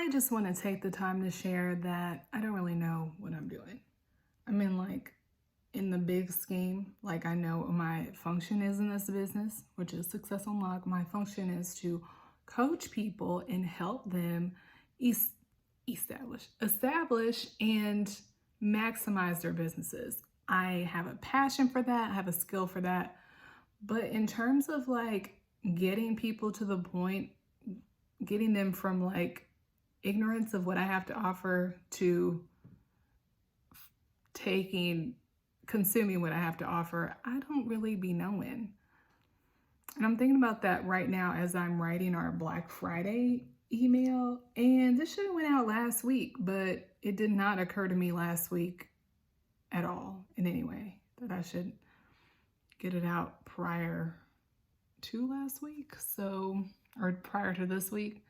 I just want to take the time to share that I don't really know what I'm doing. I mean, like, in the big scheme, like, I know what my function is in this business, which is Success Unlocked. My function is to coach people and help them es- establish and maximize their businesses. I have a passion for that, I have a skill for that. But in terms of like getting people to the point, getting them from like ignorance of what I have to offer to taking, consuming what I have to offer, I don't really be knowing. And I'm thinking about that right now as I'm writing our Black Friday email. And this should have went out last week, but it did not occur to me last week at all in any way that I should get it out prior to last week. So, or prior to this week.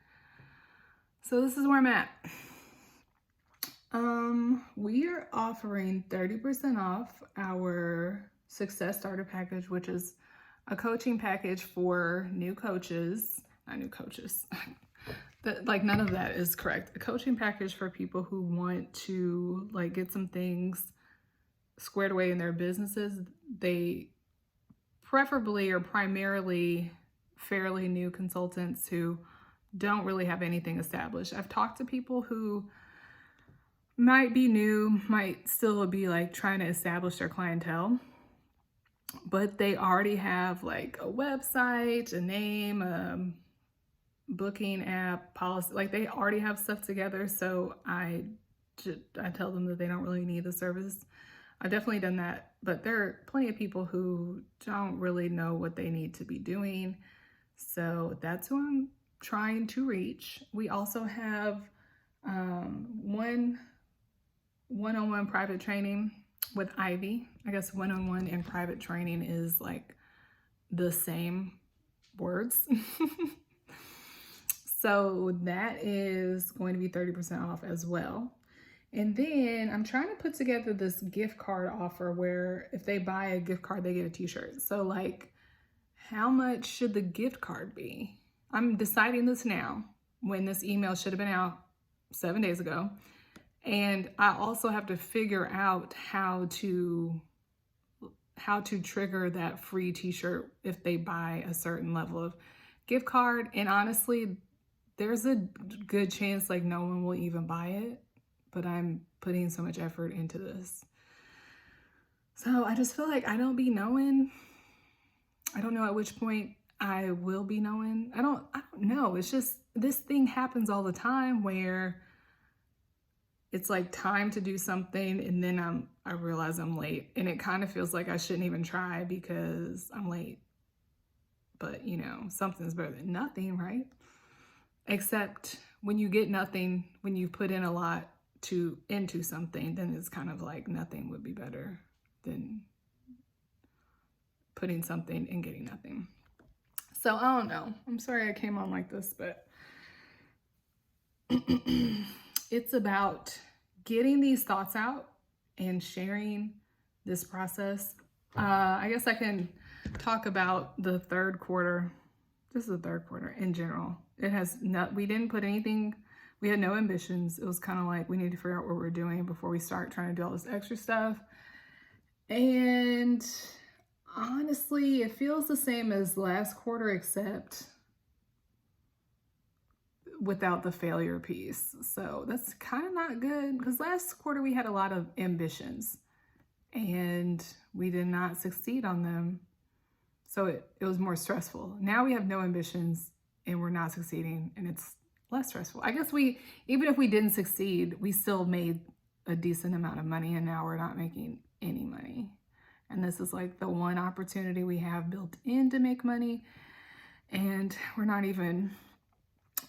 So this is where I'm at. We are offering 30% off our Success Starter Package, which is a coaching package for new coaches, not new coaches. Like none of that is correct. A coaching package for people who want to like get some things squared away in their businesses. They preferably or primarily fairly new consultants who don't really have anything established. I've talked to people who might be new, might still be like trying to establish their clientele, but they already have like a website, a name, a booking app, policy, like they already have stuff together. So I tell them that they don't really need the service. I've definitely done that, but there are plenty of people who don't really know what they need to be doing. So that's who I'm trying to reach. We also have one-on-one private training with Ivy. I guess one-on-one and private training is like the same words. So that is going to be 30% off as well. And then I'm trying to put together this gift card offer where if they buy a gift card, they get a t-shirt. So like, how much should the gift card be? I'm deciding this now when this email should have been out 7 days ago. And I also have to figure out how to trigger that free t-shirt if they buy a certain level of gift card. And honestly, there's a good chance like no one will even buy it, but I'm putting so much effort into this. So I just feel like I don't be knowing. I don't know at which point I will be knowing. I don't know. It's just this thing happens all the time where it's like time to do something and then I realize I'm late and it kind of feels like I shouldn't even try because I'm late. But you know, something's better than nothing, right? Except when you get nothing, when you put in a lot into something, then it's kind of like nothing would be better than putting something and getting nothing. So I don't know. I'm sorry I came on like this, but it's about getting these thoughts out and sharing this process. I guess I can talk about the third quarter. This is the third quarter in general. It has not, we didn't put anything, we had no ambitions. It was kind of like we need to figure out what we're doing before we start trying to do all this extra stuff. And honestly, it feels the same as last quarter, except without the failure piece. So that's kind of not good because last quarter we had a lot of ambitions and we did not succeed on them. So it was more stressful. Now we have no ambitions and we're not succeeding and it's less stressful. I guess even if we didn't succeed, we still made a decent amount of money and now we're not making any money. And this is like the one opportunity we have built in to make money and we're not even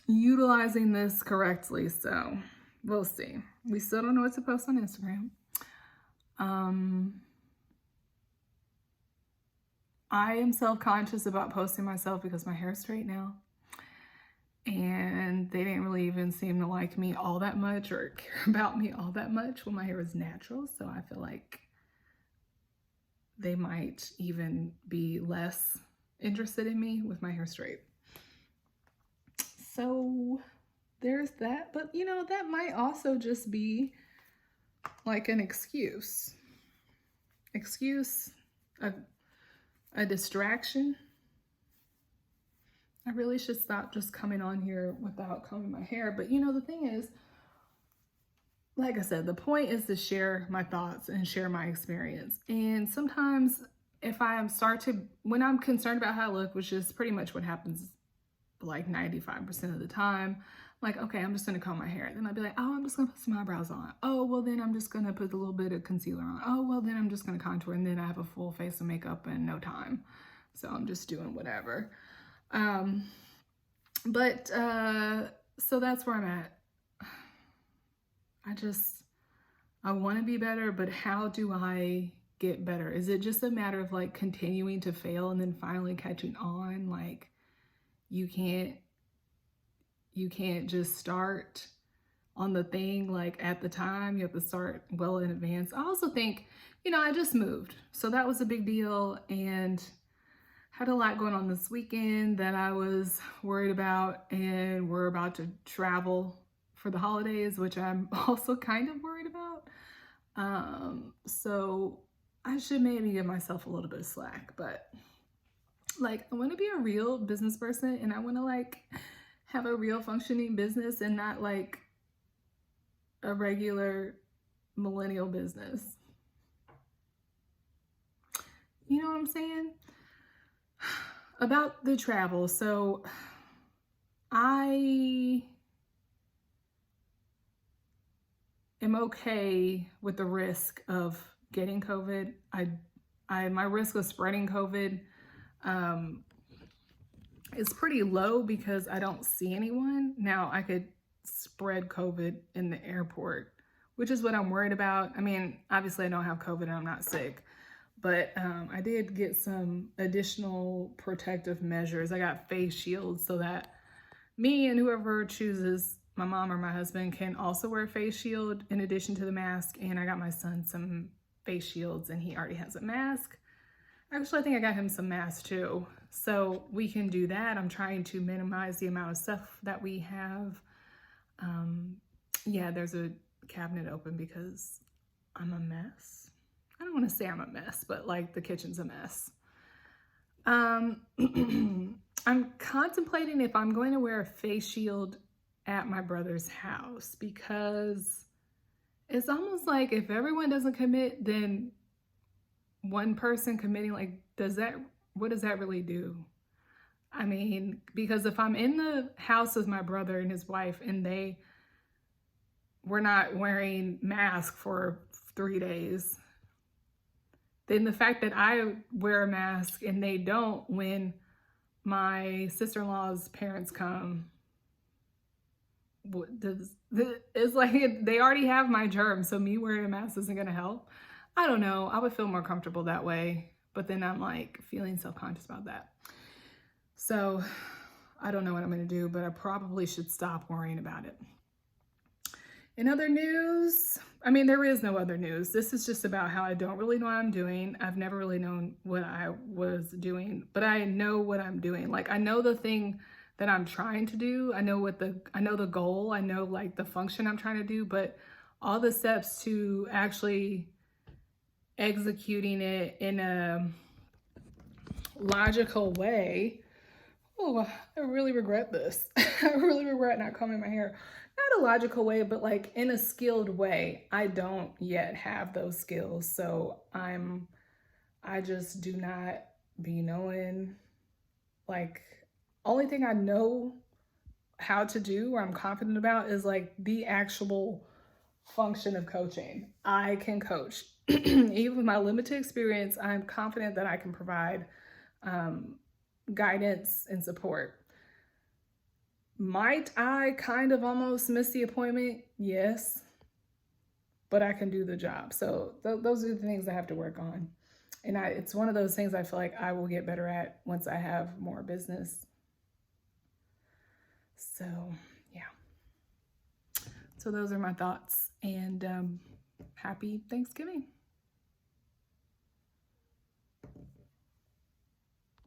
utilizing this correctly. So we'll see. We still don't know what to post on Instagram. I am self-conscious about posting myself because my hair is straight now. And they didn't really even seem to like me all that much or care about me all that much when my hair is natural. So I feel like they might even be less interested in me with my hair straight. So there's that. But you know, that might also just be like an excuse. Excuse, a distraction. I really should stop just coming on here without combing my hair. But you know, the thing is, like I said, the point is to share my thoughts and share my experience. And sometimes if I start to, when I'm concerned about how I look, which is pretty much what happens like 95% of the time, like, okay, I'm just gonna comb my hair. Then I'll be like, oh, I'm just gonna put some eyebrows on. Oh, well, then I'm just gonna put a little bit of concealer on. Oh, well, then I'm just gonna contour. And then I have a full face of makeup in no time. So I'm just doing whatever. So that's where I'm at. I want to be better, but how do I get better? Is it just a matter of like continuing to fail and then finally catching on? Like you can't just start on the thing like at the time. You have to start well in advance. I also think, you know, I just moved. So that was a big deal and had a lot going on this weekend that I was worried about, and we're about to travel for the holidays, which I'm also kind of worried about. So I should maybe give myself a little bit of slack, but like I want to be a real business person and I want to like have a real functioning business and not like a regular millennial business. You know what I'm saying? About the travel. So I am okay with the risk of getting COVID. My risk of spreading COVID is pretty low because I don't see anyone. Now I could spread COVID in the airport, which is what I'm worried about. I mean, obviously I don't have COVID and I'm not sick, but I did get some additional protective measures. I got face shields so that me and whoever chooses, my mom or my husband, can also wear a face shield in addition to the mask. And I got my son some face shields and he already has a mask. Actually, I think I got him some masks too. So we can do that. I'm trying to minimize the amount of stuff that we have. Yeah, there's a cabinet open because I'm a mess. I don't want to say I'm a mess, but like the kitchen's a mess. I'm contemplating if I'm going to wear a face shield at my brother's house because it's almost like if everyone doesn't commit, then one person committing, like, what does that really do? I mean, because if I'm in the house with my brother and his wife and we're not wearing masks for 3 days, then the fact that I wear a mask and they don't when my sister-in-law's parents come, it's like they already have my germs, so me wearing a mask isn't gonna help. I don't know. I would feel more comfortable that way, but then I'm like feeling self-conscious about that. So I don't know what I'm gonna do, but I probably should stop worrying about it. In other news, I mean, there is no other news. This is just about how I don't really know what I'm doing. I've never really known what I was doing, but I know what I'm doing. Like I know the thing that I'm trying to do. I know the goal. I know like the function I'm trying to do, but all the steps to actually executing it in a logical way. Oh, I really regret this. I really regret not combing my hair. Not a logical way, but like in a skilled way. I don't yet have those skills. So I just do not be knowing, like, only thing I know how to do or I'm confident about is like the actual function of coaching. I can coach. Even with my limited experience, I'm confident that I can provide guidance and support. Might I kind of almost miss the appointment? Yes, but I can do the job. So those are the things I have to work on. And it's one of those things I feel like I will get better at once I have more business. So yeah. So those are my thoughts, and happy Thanksgiving.